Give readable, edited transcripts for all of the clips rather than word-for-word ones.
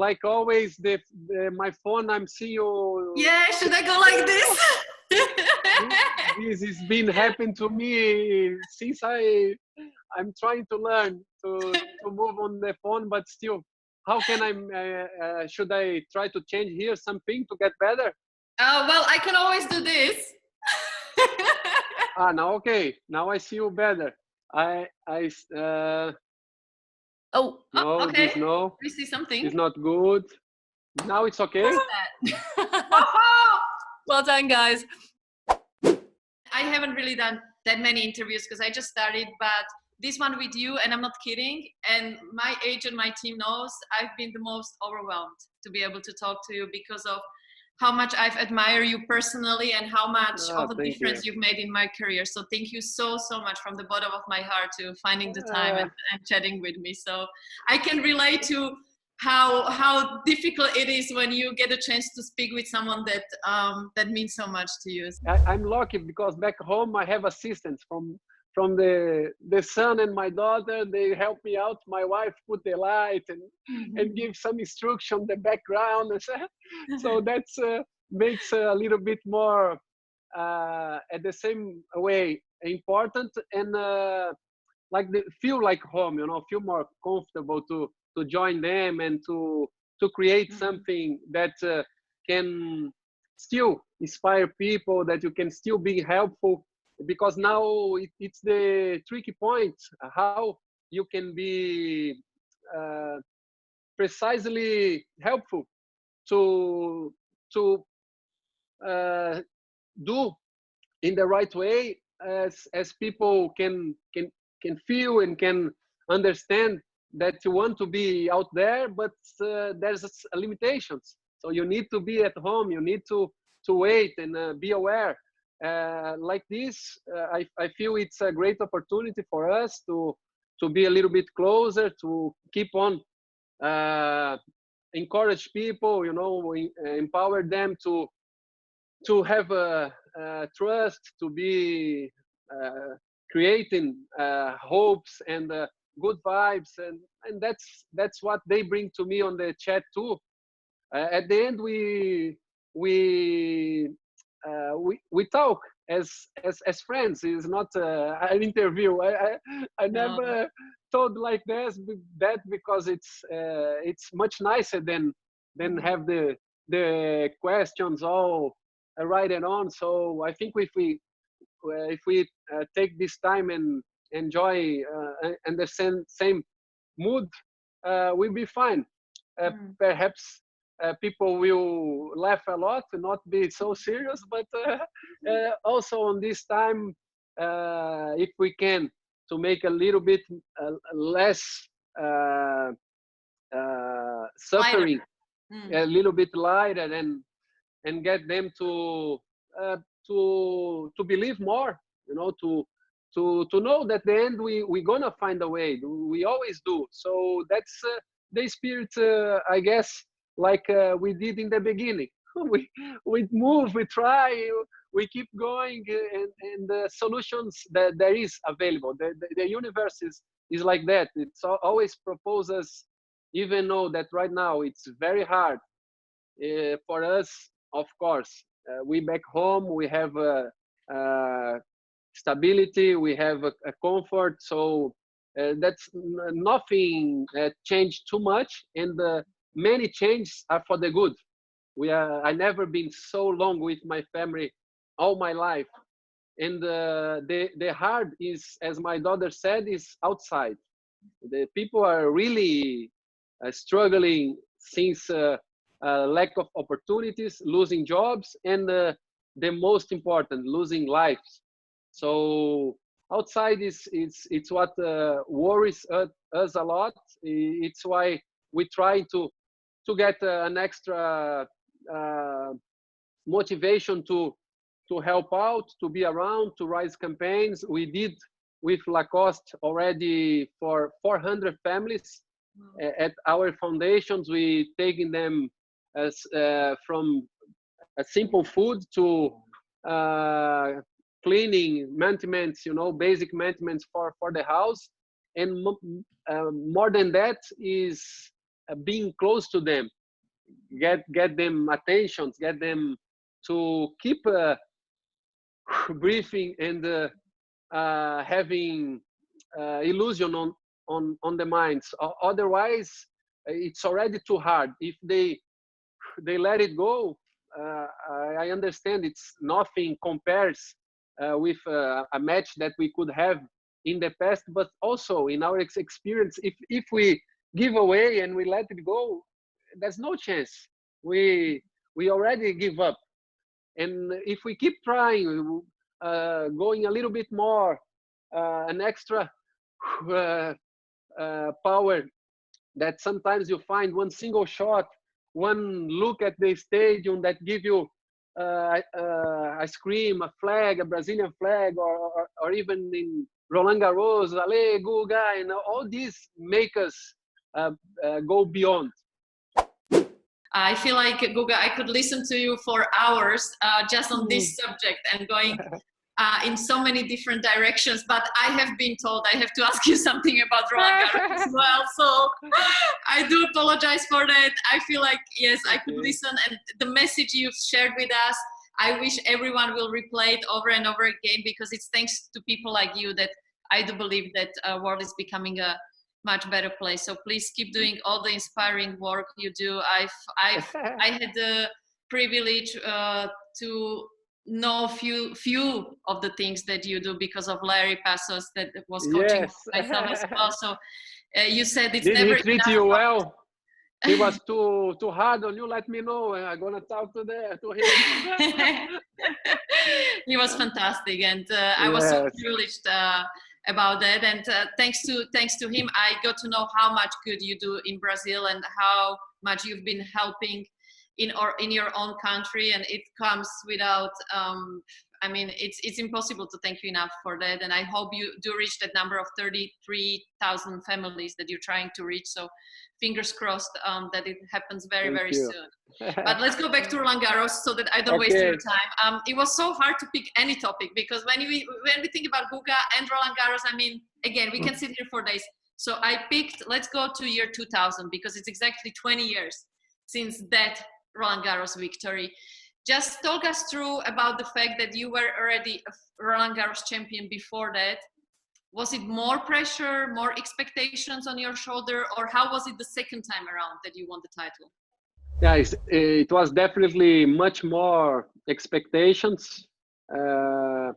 like always, my phone, I'm seeing you. Yeah, should I go like this? This has been happening to me since I'm trying to learn to move on the phone, but still, how can I, should I try to change here something to get better? Well, I can always do this. Now, okay, now I see you better. No, Okay. this no, We see something. it's not good. Now it's okay. Well done, guys. I haven't really done that many interviews because I just started, but this one with you, and I'm not kidding, and my agent, my team knows, I've been the most overwhelmed to be able to talk to you because of how much I've admired you personally and how much of a difference you've made in my career. So thank you so much from the bottom of my heart to finding the time and chatting with me. So I can relate to how difficult it is when you get a chance to speak with someone that that means so much to you. I'm lucky because back home I have assistants from the son and my daughter. They help me out. My wife put the light and give some instruction the background. So that's makes a little bit more at the same way important, and like they feel like home, feel more comfortable to join them and to create something that can still inspire people, that you can still be helpful, because now it's the tricky point, how you can be precisely helpful to do in the right way, as people can feel and can understand that you want to be out there, but there's limitations. So you need to be at home. You need to wait and be aware. Like this, I feel it's a great opportunity for us to be a little bit closer, to keep on encourage people, empower them to have a trust, to be creating hopes and good vibes, and that's what they bring to me on the chat too. At the end, we talk as friends. It's not an interview. I never told like that because it's much nicer than have the questions all written on. So I think if we take this time and enjoy and the same mood, we'll be fine. Perhaps people will laugh a lot and not be so serious, but also on this time, if we can, to make a little bit less suffering, a little bit lighter, and get them to believe more, to know that the end we're gonna find a way. We always do. So that's the spirit, I guess, like we did in the beginning. we move, we try, we keep going, and the solutions that there is available. The universe is like that. It's always proposes, even though that right now it's very hard for us. Of course, we back home, we have stability, we have a comfort, so that's nothing changed too much, and many changes are for the good. I never been so long with my family all my life, and the hard is, as my daughter said, is outside. The people are really struggling since lack of opportunities, losing jobs, and the most important, losing lives. So outside it's what worries us a lot. It's why we try to get an extra motivation to help out, to be around, to raise campaigns. We did with Lacoste already for 400 families. At our foundations, we taking them as from a simple food to cleaning, maintenance, basic maintenance for the house. And more than that is being close to them, get them attention, get them to keep breathing and having illusion on the minds. Otherwise, it's already too hard. If they let it go, I understand it's nothing compares with a match that we could have in the past, but also in our experience, if we give away and we let it go, there's no chance. We already give up. And if we keep trying, going a little bit more, an extra uh, power that sometimes you find one single shot, one look at the stadium that give you a scream, a flag, a Brazilian flag, or even in Roland-Garros, Ale, Guga, and all these make us go beyond. I feel like, Guga, I could listen to you for hours just on this subject and going in so many different directions. But I have been told I have to ask you something about Roland-Garros as well. So I do apologize for that. I feel like, yes, I could listen. And the message you've shared with us, I wish everyone will replay it over and over again, because it's thanks to people like you that I do believe that world is becoming a much better place. So please keep doing all the inspiring work you do. I had the privilege to know few of the things that you do because of Larry Passos that was coaching myself as well. So you said it's Did never he treat you well? He was too hard on you. Let me know, and I'm gonna talk to him. He was fantastic, and I was so privileged about that. And thanks to him, I got to know how much good you do in Brazil and how much you've been helping in your own country. And it comes without. I mean, it's impossible to thank you enough for that. And I hope you do reach that number of 33,000 families that you're trying to reach. So fingers crossed that it happens very soon. But let's go back to Roland-Garros so that I don't waste your time. It was so hard to pick any topic, because when we think about Guga and Roland-Garros, I mean, again, we can sit here for days. So I picked, let's go to year 2000, because it's exactly 20 years since that Roland-Garros victory. Just talk us through about the fact that you were already a Roland-Garros champion before that. Was it more pressure, more expectations on your shoulder, or how was it the second time around that you won the title? Yeah, it was definitely much more expectations. I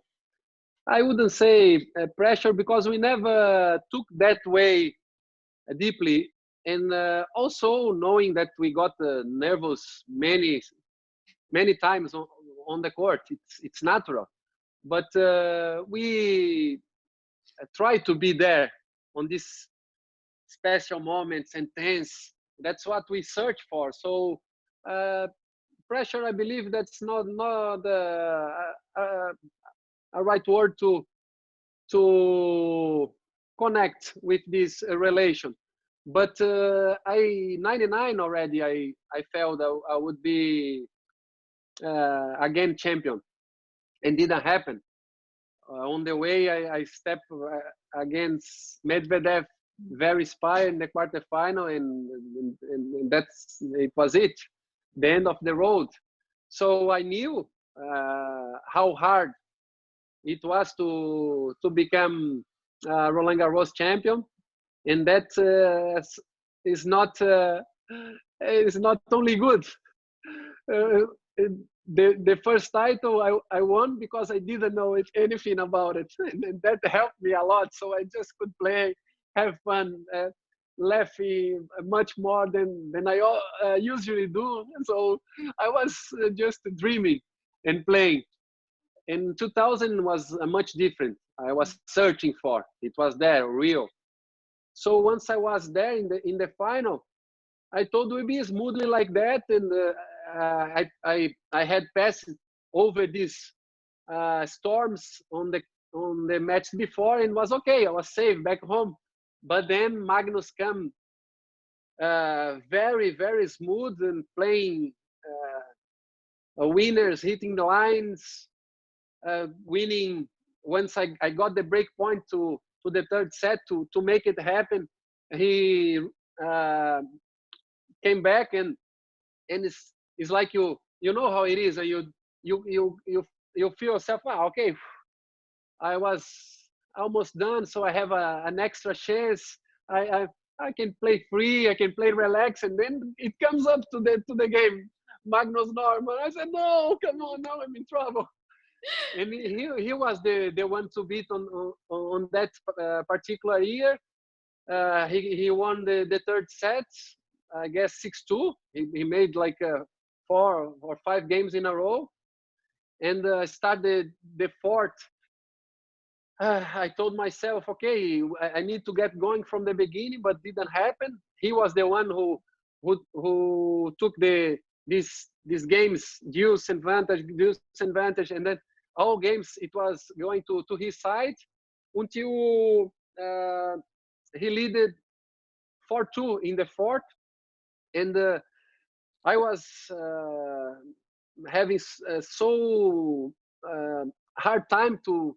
wouldn't say pressure, because we never took that way deeply. And also knowing that we got nervous many times on the court, it's natural. But we try to be there on these special moments and tense. That's what we search for. So pressure, I believe that's not a right word to connect with this relation. But I 99 already. I felt I would be again champion, and didn't happen. On the way, I stepped against Medvedev, very inspired in the quarterfinal, and it was it, the end of the road. So I knew how hard it was to become Roland-Garros champion, and that is not only good. Uh, the first title I won because I didn't know anything about it, and that helped me a lot. So I just could play, have fun, laughing much more than I usually do. So I was just dreaming and playing. And 2000 was much different. I was searching for it. Was there real. So once I was there in the final, I thought we'd be smoothly like that, and I had passed over these storms on the match before, and was okay. I was safe back home. But then Magnus came very smooth and playing winners, hitting the lines, winning. Once I got the break point to the third set to make it happen, he came back, and it's like you know how it is, and you feel yourself, wow, okay, I was almost done, so I have an extra chance. I can play free, I can play relax, and then it comes up to the game. Magnus Norman. I said, no, come on, now I'm in trouble. And he was the one to beat on that particular year. He won the third set, I guess 6-2. He made like 4 or 5 games in a row, and started the fourth. I told myself, okay, I need to get going from the beginning, but didn't happen. He was the one who took these games deuce advantage, and then all games it was going to his side until he leaded 4-2 in the fourth, and I was having so hard time to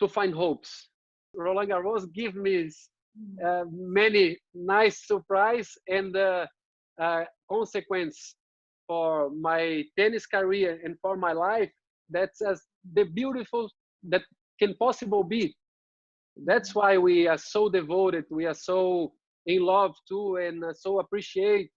find hopes. Roland-Garros give me many nice surprise and consequence for my tennis career and for my life. That's as the beautiful that can possible be. That's why we are so devoted. We are so in love too, and so appreciate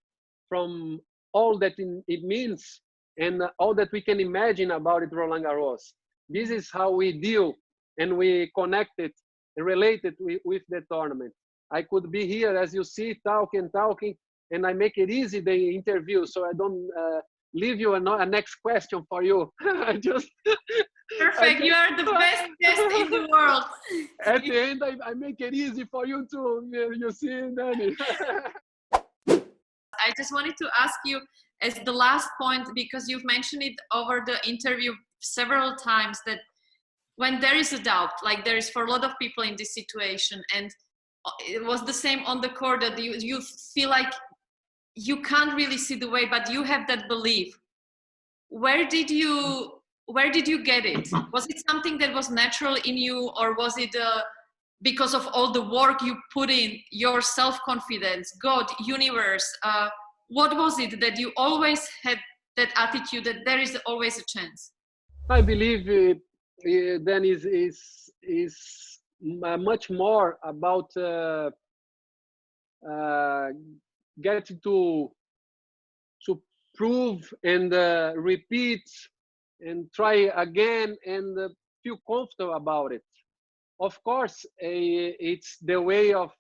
from all that it means and all that we can imagine about it, Roland-Garros. This is how we deal and we connected, related with the tournament. I could be here, as you see, talking, and I make it easy, the interview, so I don't leave you a next question for you. I just Perfect. You are the best guest in the world. At the end, I make it easy for you to, you see, Danny. I just wanted to ask you as the last point, because you've mentioned it over the interview several times, that when there is a doubt, like there is for a lot of people in this situation, and it was the same on the court, that you feel like you can't really see the way, but you have that belief. Where did you get it? Was it something that was natural in you, or was it because of all the work you put in, your self-confidence, God, universe? What was it that you always had that attitude that there is always a chance? I believe then is much more about getting to prove and repeat and try again and feel comfortable about it. Of course, it's the way of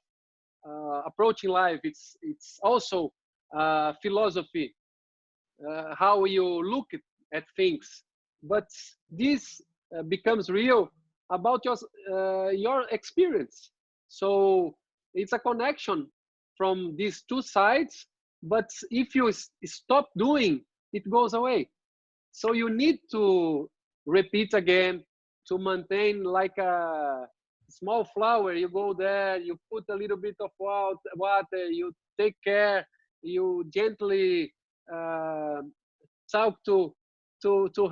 approaching life. It's also philosophy, how you look at things. But this becomes real about your experience. So it's a connection from these two sides. But if you stop doing, it goes away. So you need to repeat again, to maintain like a small flower. You go there, you put a little bit of water, you take care, you gently talk to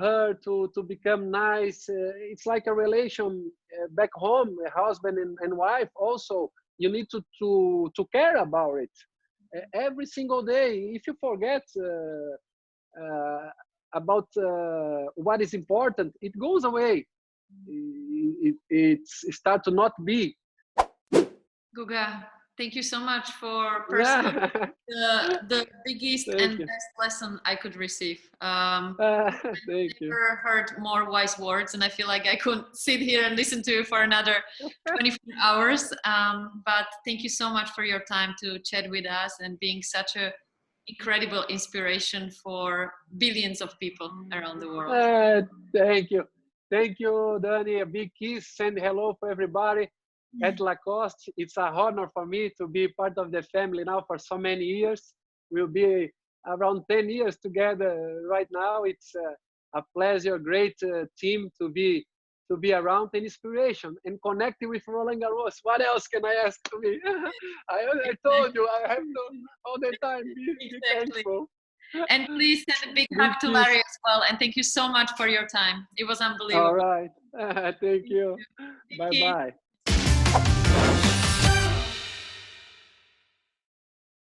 her to become nice. It's like a relation back home, a husband and wife. Also, you need to care about it every single day. If you forget about what is important, it goes away. It starts to not be. Guga, thank you so much for personally the biggest and best lesson I could receive. I've never heard more wise words, and I feel like I could sit here and listen to you for another 24 hours. But thank you so much for your time to chat with us and being such a incredible inspiration for billions of people around the world. Thank you. Thank you, Dani. A big kiss. Send hello for everybody at Lacoste. It's an honor for me to be part of the family now for so many years. We'll be around 10 years together right now. It's a pleasure, great team to be around, and inspiration and connecting with Roland-Garros. What else can I ask to me? I told you, I have to all the time be thankful. And please send a big hug to Larry as well. And thank you so much for your time. It was unbelievable. All right. Thank you. Bye-bye.